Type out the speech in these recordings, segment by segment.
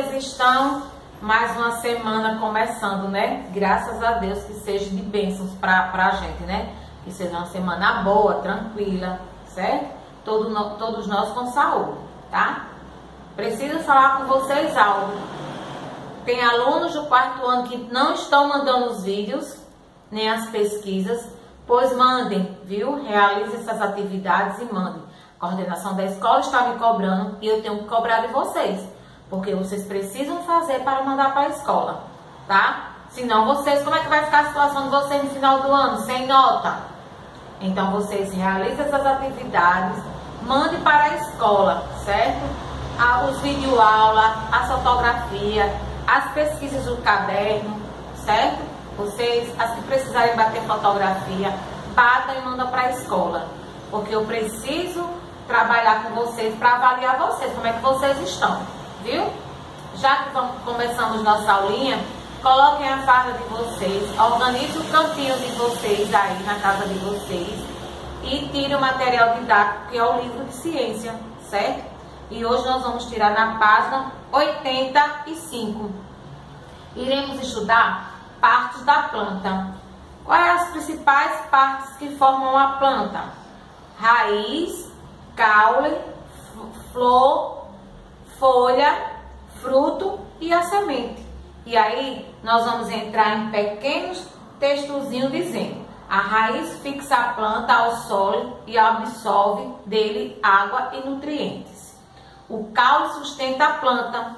vocês estão? Mais uma semana começando, né? Graças a Deus que seja de bênçãos pra gente, né? Que seja uma semana boa, tranquila, certo? Todos nós com saúde, tá? Preciso falar com vocês algo. Tem alunos do quarto ano que não estão mandando os vídeos, nem as pesquisas, pois mandem, viu? Realize essas atividades e mandem. A coordenação da escola está me cobrando e eu tenho que cobrar de vocês, porque vocês precisam fazer para mandar para a escola, tá? Senão vocês, como é que vai ficar a situação de vocês no final do ano? Sem nota. Então vocês realizem essas atividades, mandem para a escola, certo? Os videoaulas, a fotografia, as pesquisas do caderno, certo? Vocês, as que precisarem bater fotografia, batam e mandam para a escola, porque eu preciso trabalhar com vocês para avaliar vocês, como é que vocês estão, viu? Já que começamos nossa aulinha, coloquem a farda de vocês, organize o cantinho de vocês aí na casa de vocês e tire o material didático, que é o livro de ciência, certo? E hoje nós vamos tirar na página 85. Iremos estudar partes da planta. Quais as principais partes que formam a planta? Raiz, caule, flor, folha, fruto e a semente. E aí nós vamos entrar em pequenos textozinhos dizendo: a raiz fixa a planta ao solo e absorve dele água e nutrientes. O caule sustenta a planta.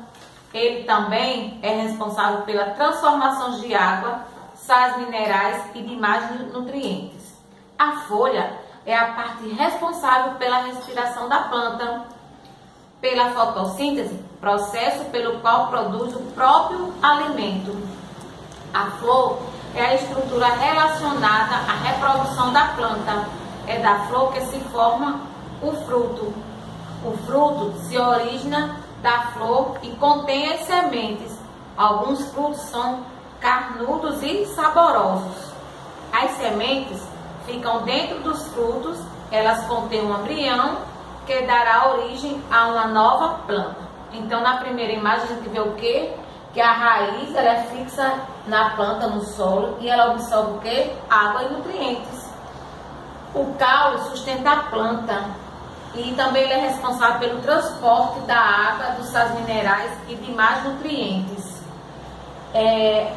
Ele também é responsável pela transformação de água, sais minerais e demais nutrientes. A folha é a parte responsável pela respiração da planta. Pela fotossíntese, processo pelo qual produz o próprio alimento. A flor é a estrutura relacionada à reprodução da planta. É da flor que se forma o fruto. O fruto se origina da flor e contém as sementes. Alguns frutos são carnudos e saborosos. As sementes ficam dentro dos frutos, elas contêm um embrião que dará origem a uma nova planta. Então, na primeira imagem, a gente vê o quê? Que a raiz ela é fixa na planta, no solo, e ela absorve o quê? Água e nutrientes. O caule sustenta a planta. E também ele é responsável pelo transporte da água, dos sais minerais e demais nutrientes.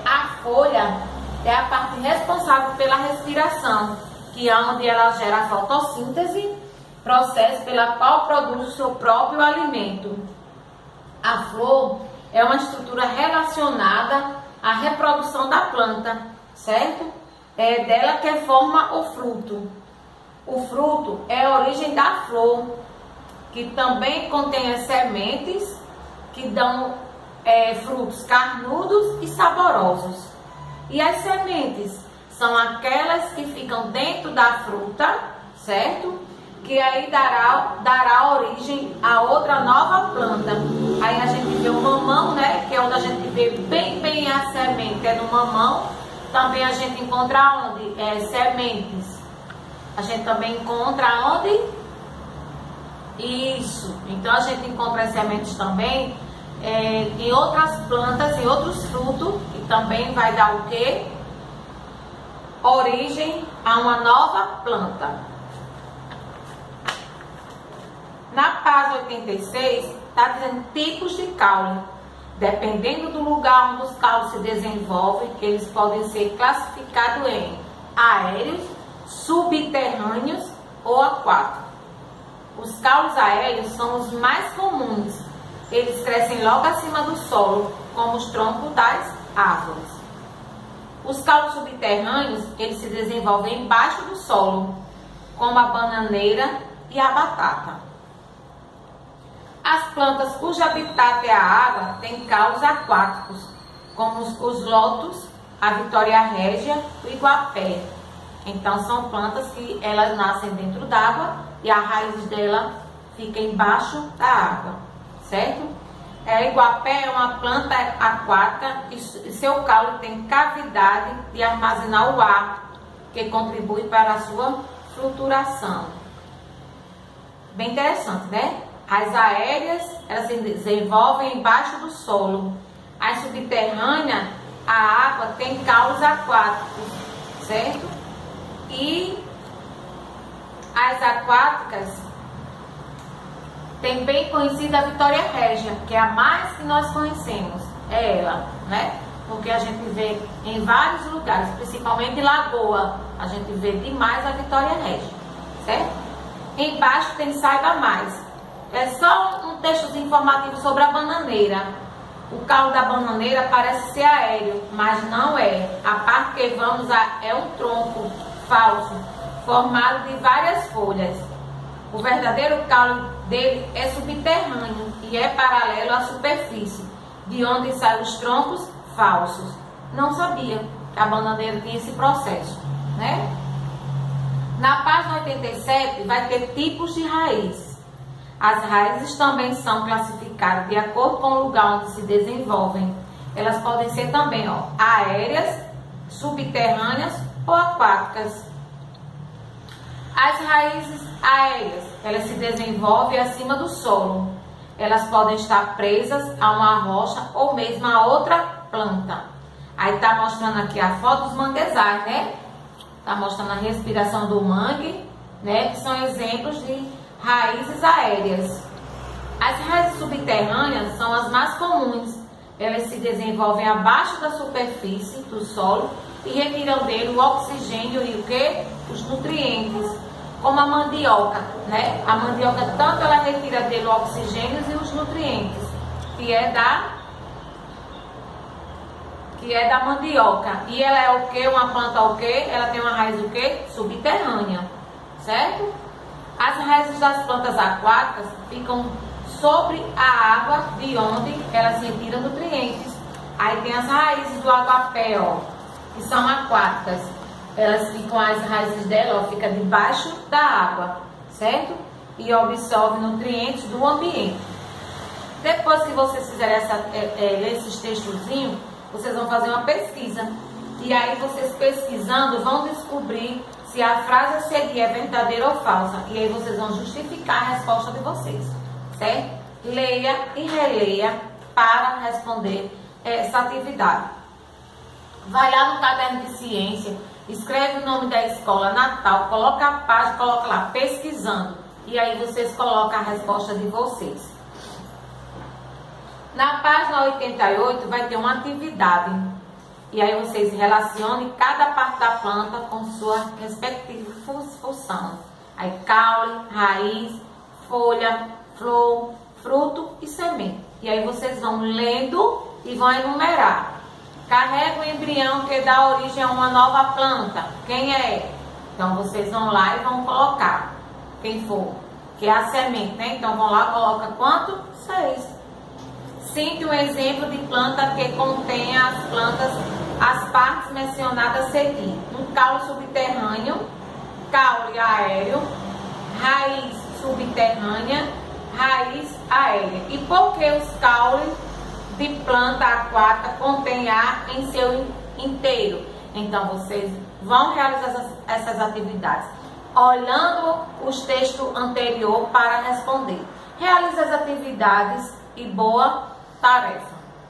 A folha é a parte responsável pela respiração, que é onde ela gera a fotossíntese, processo pela qual produz o seu próprio alimento. A flor é uma estrutura relacionada à reprodução da planta, certo? É dela que forma o fruto. O fruto é a origem da flor, que também contém as sementes, que dão frutos carnudos e saborosos. E as sementes são aquelas que ficam dentro da fruta, certo? Que aí dará origem a outra nova planta. Aí a gente vê o mamão, né? Que é onde a gente vê bem a semente, é no mamão. Também a gente encontra onde? Sementes. A gente também encontra onde? Isso. Então a gente encontra as sementes também em outras plantas e outros frutos, que também vai dar o quê? Origem a uma nova planta. Na página 86, está dizendo tipos de caule. Dependendo do lugar onde os caules se desenvolvem, eles podem ser classificados em aéreos, subterrâneos ou aquáticos. Os caules aéreos são os mais comuns. Eles crescem logo acima do solo, como os troncos das árvores. Os caules subterrâneos, eles se desenvolvem embaixo do solo, como a bananeira e a batata. As plantas cujo habitat é a água têm caules aquáticos, como os lótus, a vitória régia e o iguapé. Então são plantas que elas nascem dentro d'água e a raiz dela fica embaixo da água, certo? A iguapé é uma planta aquática e seu caule tem cavidade de armazenar o ar, que contribui para a sua fluturação. Bem interessante, né? As aéreas, elas se desenvolvem embaixo do solo. As subterrâneas, a água tem caules aquáticos, certo? E as aquáticas, tem bem conhecida a Vitória Régia, que é a mais que nós conhecemos, é ela, né? Porque a gente vê em vários lugares, principalmente em Lagoa, a gente vê demais a Vitória Régia, certo? Embaixo tem Saiba Mais. É só um texto informativo sobre a bananeira. O caule da bananeira parece ser aéreo, mas não é. A parte que vamos é um tronco falso, formado de várias folhas. O verdadeiro caule dele é subterrâneo e é paralelo à superfície, de onde saem os troncos falsos. Não sabia que a bananeira tinha esse processo, né? Na página 87 vai ter tipos de raiz. As raízes também são classificadas de acordo com o lugar onde se desenvolvem. Elas podem ser também aéreas, subterrâneas ou aquáticas. As raízes aéreas, elas se desenvolvem acima do solo. Elas podem estar presas a uma rocha ou mesmo a outra planta. Aí tá mostrando aqui a foto dos manguezais, né? Tá mostrando a respiração do mangue, né? Que são exemplos de raízes aéreas. As raízes subterrâneas são as mais comuns. Elas se desenvolvem abaixo da superfície do solo e retiram dele o oxigênio e o que? Os nutrientes. Como a mandioca, né? A mandioca, tanto ela retira dele o oxigênio e os nutrientes, que é da mandioca. E ela é o que? Uma planta o que? Ela tem uma raiz o que? Subterrânea, certo? As raízes das plantas aquáticas ficam sobre a água, de onde elas retiram nutrientes. Aí tem as raízes do aguapé, ó, que são aquáticas. Elas ficam, as raízes dela, ó, fica debaixo da água, certo? E absorve nutrientes do ambiente. Depois que vocês fizerem esses textozinhos, vocês vão fazer uma pesquisa. E aí vocês pesquisando vão descobrir se a frase a seguir é verdadeira ou falsa. E aí vocês vão justificar a resposta de vocês, certo? Leia e releia para responder essa atividade. Vai lá no caderno de ciência, escreve o nome da escola, Natal, coloca a página, coloca lá, pesquisando. E aí vocês colocam a resposta de vocês. Na página 88 vai ter uma atividade. E aí vocês relacionem cada parte da planta com sua respectiva função. Aí caule, raiz, folha, flor, fruto e semente. E aí vocês vão lendo e vão enumerar. Carrega o embrião que dá origem a uma nova planta. Quem é? Então vocês vão lá e vão colocar. Quem for, que é a semente, né? Então vão lá, coloca quanto? 6. Cite um exemplo de planta que contém as partes mencionadas a seguir. Um caule subterrâneo, caule aéreo, raiz subterrânea, raiz aérea. E por que os caules de planta aquática contêm ar em seu inteiro? Então vocês vão realizar essas atividades olhando os textos anteriores para responder. Realize as atividades e boa tarefa.